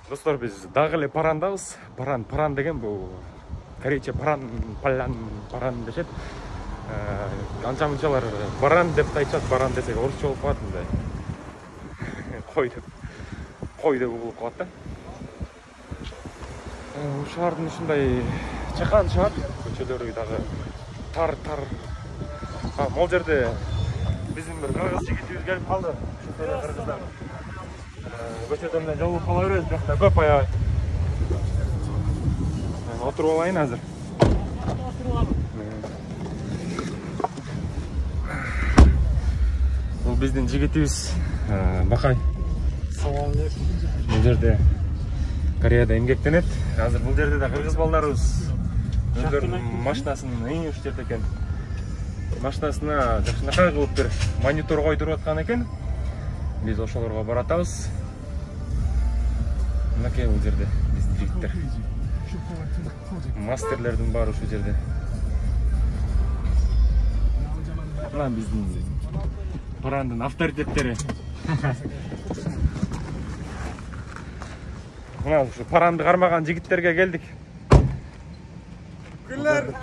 Достор, biz дагы эле парандабыз. Паран деген бул корейче паран дешет. Анча мынчалар баран деп айтышат, баран десек орусча болуп калат мындай. Кой деп угулуп калат да. Шаардын ушундай чакан шаар, көчөлөрү дагы тар. Могул жерде биздин бир кыргыз жигитибиз келип калды. Ушундай кыргыздар. Көчөдөн эле жолугуп кала беребиз, бирок көп аябай. Отуруп алайын азыр. Бул биздин жигитибиз Бакай. Салам алейкум. Бул жерде Кореяда эмгектенет. Азыр бул жерде да кыргыз балдарыбыз өздөрүнүн машинасын эң жерде экен. Машинасына жакшынакай кылып бир монитор койдуруп аткан экен. Биз ошолорго баратабыз. Мынакей бул жерде биздин жигиттер. Мастерлердин баары ушул жерде. Мына биздин парандын авторитеттери. Мына ушу паранды кармаган жигиттерге келдик. Күллөр.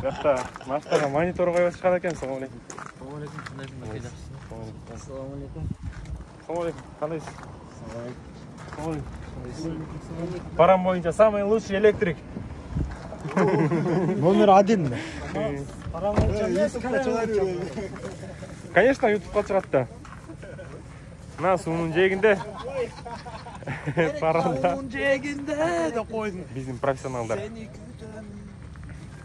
Жакта машинага монитор коюп чыккан экен. Салам алейкум. Салам алейкум. Кандайсың? Салам алейкум. Салам алейкум. Кандайсыз? Салам алейкум. Паран боюнча самый лучший электрик. Номер 1. Паран боюнча конечно, ютубка чыгат да. Мына суунун жээгинде паранда Суунун жээгинде деп койдум. биздин профессионалдар. Сеники